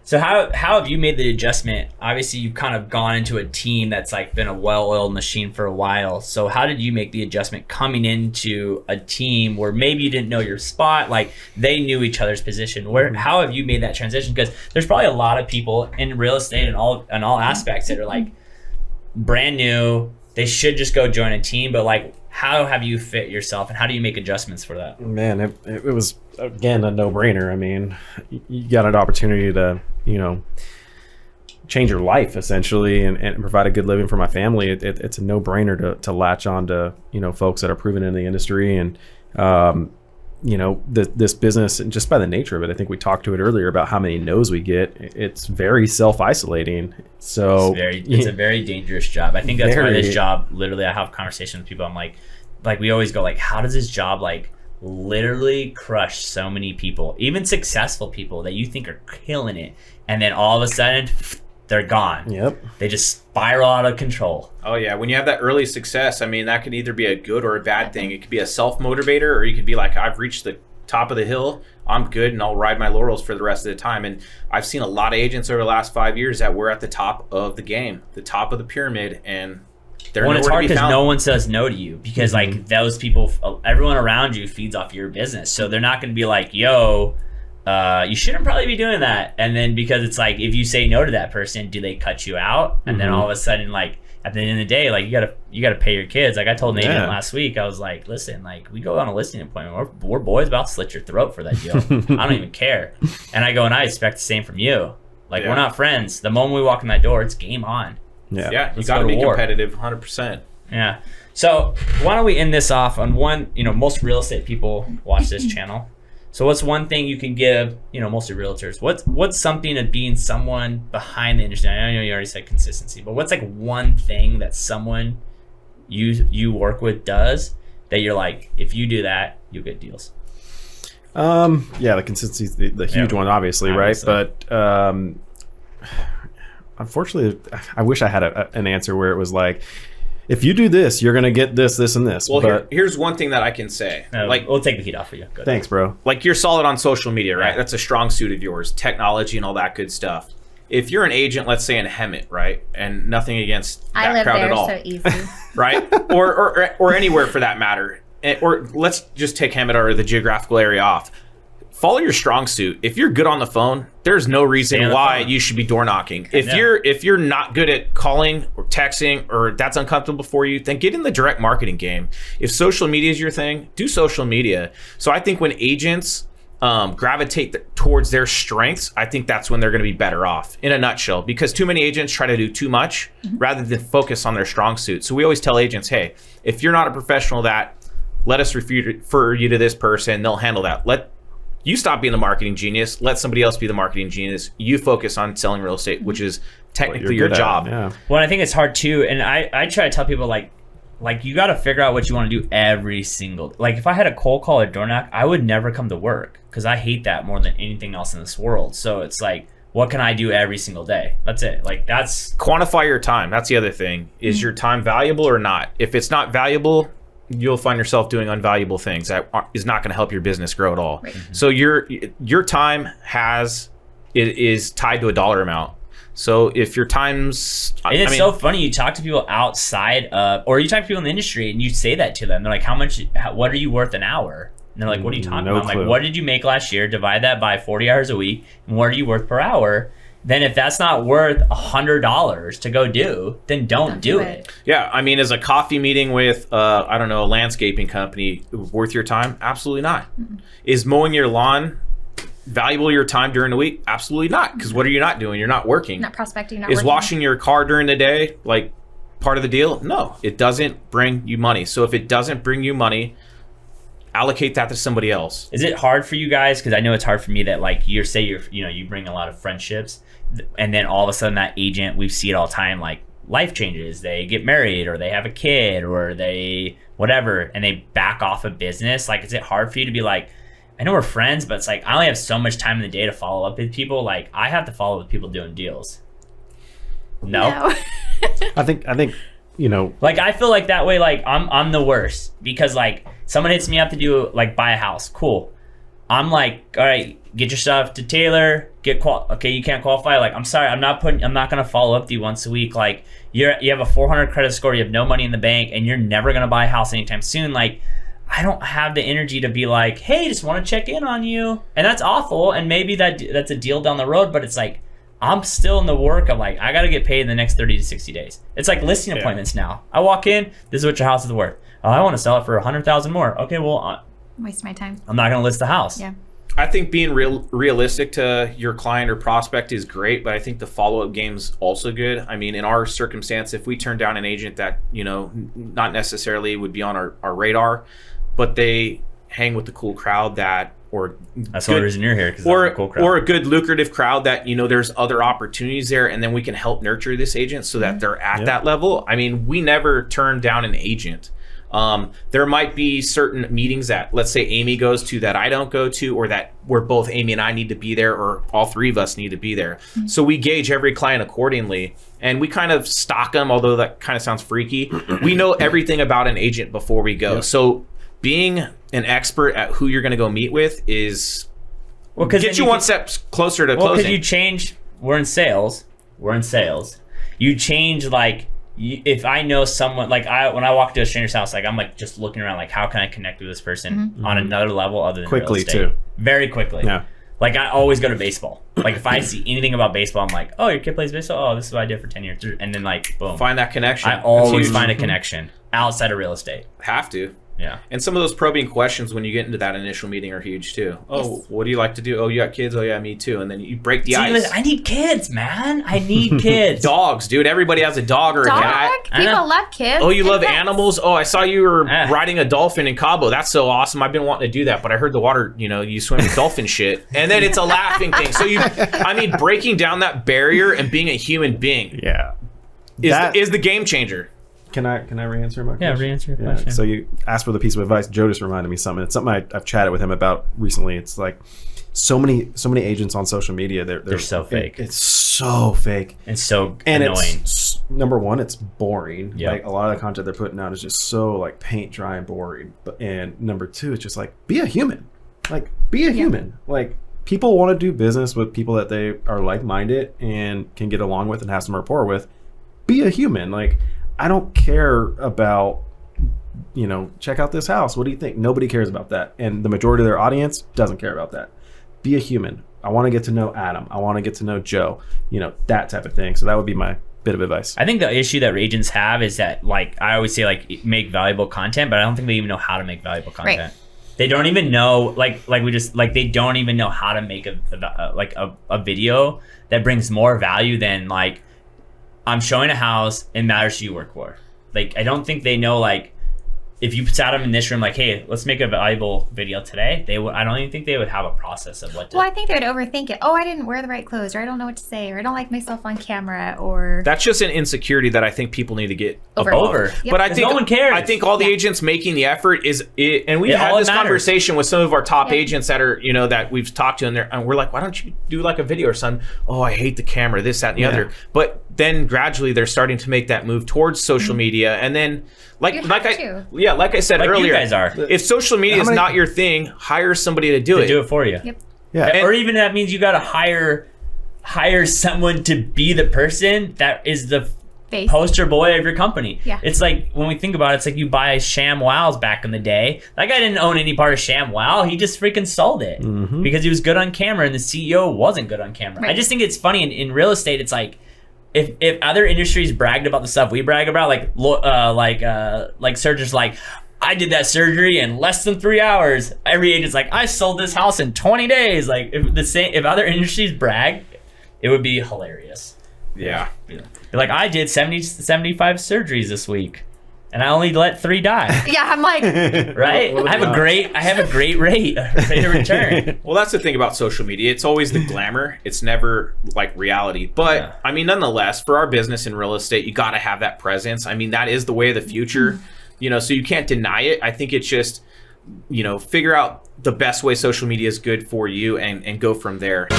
So how have you made the adjustment? Obviously, you've kind of gone into a team that's like been a well-oiled machine for a while. So how did you make the adjustment coming into a team where maybe you didn't know your spot, like they knew each other's position? How have you made that transition? Because there's probably a lot of people in real estate and all aspects that are like brand new. They should just go join a team, but like, how have you fit yourself and how do you make adjustments for that? Man, it was, again, a no-brainer. I mean, you got an opportunity to, change your life essentially and provide a good living for my family. It's a no-brainer to latch on to, folks that are proven in the industry. And, this business, and just by the nature of it, I think we talked to it earlier about how many no's we get. It's very self-isolating. So it's a very dangerous job. I think that's why this job, literally, I have conversations with people. I'm like we always go like, how does this job like literally crush so many people, even successful people that you think are killing it, and then all of a sudden they're gone. Yep. They just spiral out of control. Oh yeah, when you have that early success, I mean, that could either be a good or a bad thing. It could be a self-motivator, or you could be like, I've reached the top of the hill, I'm good, and I'll ride my laurels for the rest of the time. And I've seen a lot of agents over the last 5 years that were at the top of the game, the top of the pyramid, and they're it's hard because no one says no to you, because like those people, everyone around you feeds off your business, so they're not going to be like, yo, you shouldn't probably be doing that. And then because it's like, if you say no to that person, do they cut you out? And then all of a sudden, like at the end of the day, like you gotta pay your kids. Like I told Nathan last week, I was like, listen, like we go on a listing appointment, we're boys about to slit your throat for that deal. I don't even care. And I go, and I expect the same from you. Like we're not friends. The moment we walk in that door, it's game on. Yeah, you gotta be competitive 100%. Yeah. So why don't we end this off on one, most real estate people watch this channel. So what's one thing you can give, mostly realtors, what's something of being someone behind the industry? I know you already said consistency, but what's like one thing that someone you work with does that you're like, if you do that, you'll get deals? The consistency is the huge one, obviously, right? But unfortunately, I wish I had an answer where it was like, if you do this, you're gonna get this, this, and this. Well, here's one thing that I can say. We'll take the heat off for you. Thanks, bro. Like, you're solid on social media, right? That's a strong suit of yours, technology and all that good stuff. If you're an agent, let's say in Hemet, right, and nothing against that crowd at all, so easy, right, or anywhere for that matter, or let's just take Hemet or the geographical area off. Follow your strong suit. If you're good on the phone, there's no reason why you should be door knocking. If you're not good at calling or texting, or that's uncomfortable for you, then get in the direct marketing game. If social media is your thing, do social media. So I think when agents gravitate towards their strengths, I think that's when they're going to be better off, in a nutshell, because too many agents try to do too much rather than focus on their strong suit. So we always tell agents, hey, if you're not a professional, let us refer you to this person. They'll handle that. You stop being the marketing genius. Let somebody else be the marketing genius. You focus on selling real estate, which is technically your job. Well, I think it's hard too. And I try to tell people like you got to figure out what you want to do every single. Like if I had a cold call or door knock, I would never come to work because I hate that more than anything else in this world. So it's like, what can I do every single day? That's it. Like quantify your time. That's the other thing. Is your time valuable or not? If it's not valuable, you'll find yourself doing unvaluable things that is not going to help your business grow at all. Right. So your time is tied to a dollar amount. So if your time's, and it's so funny, you talk to people outside of, or you talk to people in the industry and you say that to them. They're like, what are you worth an hour? And they're like, what are you talking about? I'm like, what did you make last year? Divide that by 40 hours a week. And what are you worth per hour? Then if that's not worth $100 to go do, then don't do it. Yeah, I mean, is a coffee meeting with, a landscaping company worth your time? Absolutely not. Mm-hmm. Is mowing your lawn valuable your time during the week? Absolutely not. Because what are you not doing? You're not working. Not prospecting, not working. Is working. Washing your car during the day like part of the deal? No, it doesn't bring you money. So if it doesn't bring you money, allocate that to somebody else. Is it hard for you guys? Because I know it's hard for me that like you bring a lot of friendships. And then all of a sudden that agent, we see it all the time, like life changes, they get married or they have a kid or they whatever, and they back off a business. Like, is it hard for you to be like, I know we're friends, but it's like I only have so much time in the day to follow up with people. Like I have to follow with people doing deals. No. I think like I feel like that way, like I'm the worst because like someone hits me up to do like buy a house. Cool. I'm like, all right, get your stuff to Taylor, okay, you can't qualify. Like, I'm sorry, I'm not going to follow up with you once a week. Like, you have a 400 credit score, you have no money in the bank, and you're never going to buy a house anytime soon. Like, I don't have the energy to be like, hey, just want to check in on you. And that's awful. And maybe that's a deal down the road, but it's like, I'm still in the work of like, I got to get paid in the next 30 to 60 days. It's like listing appointments now. I walk in, this is what your house is worth. Oh, I want to sell it for 100,000 more. Okay, well, waste my time. I'm not going to list the house. Yeah. I think being realistic to your client or prospect is great, but I think the follow-up game's also good. I mean, in our circumstance, if we turn down an agent that, not necessarily would be on our radar, but they hang with the cool crowd that's the only reason you're here, because or a cool crowd. Or a good lucrative crowd that there's other opportunities there, and then we can help nurture this agent so that they're at that level. I mean, we never turn down an agent. There might be certain meetings that, let's say, Amy goes to that I don't go to, or that where both Amy and I need to be there, or all three of us need to be there. Mm-hmm. So we gauge every client accordingly, and we kind of stock them, although that kind of sounds freaky. We know everything about an agent before we go. So being an expert at who you're going to go meet with is get you one step closer to closing. Because you change, we're in sales. You change, like, if I know someone, like when I walk to a stranger's house, like I'm like just looking around, like how can I connect with this person on another level other than quickly real estate? too. Very quickly. Yeah. Like I always go to baseball. Like if I see anything about baseball, I'm like, oh, your kid plays baseball. Oh, this is what I did for 10 years. And then like boom, find that connection. I always find a connection outside of real estate. Have to. Yeah. And some of those probing questions when you get into that initial meeting are huge too. Oh, what do you like to do? Oh, you got kids? Oh, yeah, me too. And then you break the ice. Listen, I need kids, man. I need kids. Dogs, dude. Everybody has a dog or a cat. People love kids. Oh, you love animals? Oh, I saw you were riding a dolphin in Cabo. That's so awesome. I've been wanting to do that, but I heard the water, you swim with dolphin shit. And then it's a laughing thing. So breaking down that barrier and being a human being is the game changer. Can I re-answer my question? Yeah, re-answer your question. So you asked for the piece of advice. Joe just reminded me something. It's something I've chatted with him about recently. It's like so many agents on social media. They're so fake. It's so fake. It's so annoying. It's, number one, it's boring. Yep. Like a lot of the content they're putting out is just so like paint dry and boring. And number two, it's just like be a human. Like be a human. Like people want to do business with people that they are like-minded and can get along with and have some rapport with. Be a human. Like I don't care about, check out this house. What do you think? Nobody cares about that. And the majority of their audience doesn't care about that. Be a human. I want to get to know Adam. I want to get to know Joe, that type of thing. So that would be my bit of advice. I think the issue that agents have is that, like, I always say, like, make valuable content, but I don't think they even know how to make valuable content. Right. They don't even know, they don't even know how to make a video that brings more value than, like, I'm showing a house, it matters who you work for. Like, I don't think they know, like, if you sat them in this room, like, hey, let's make a valuable video today, I don't even think they would have a process of what to. Well, I think they would overthink it. Oh, I didn't wear the right clothes, or I don't know what to say, or I don't like myself on camera, or. That's just an insecurity that I think people need to get over. Yep. But I think no one cares. I think all the agents making the effort and we've had this conversation with some of our top agents that are, that we've talked to, and we're like, why don't you do like a video or something? Oh, I hate the camera, this, that, and the other. But then gradually they're starting to make that move towards social media, and then like I said earlier, you guys are. If social media is not your thing, hire somebody to do it. Do it for you. Yep. Yeah. Or even that means you got to hire someone to be the person that is the poster boy of your company. Yeah. It's like, when we think about it, it's like you buy ShamWows back in the day. That guy didn't own any part of ShamWow. He just freaking sold it because he was good on camera and the CEO wasn't good on camera. Right. I just think it's funny in real estate. It's like, if other industries bragged about the stuff we brag about, like surgeons, like, I did that surgery in less than 3 hours. Every agent's like, I sold this house in 20 days. Like, if other industries brag, it would be hilarious. Yeah. Like, I did 75 surgeries this week, and I only let 3 die. Yeah, I'm like, right? I have a great rate of return. Well, that's the thing about social media. It's always the glamour. It's never like reality. But I mean, nonetheless, for our business in real estate, you got to have that presence. I mean, that is the way of the future. So you can't deny it. I think it's just, figure out the best way social media is good for you and go from there.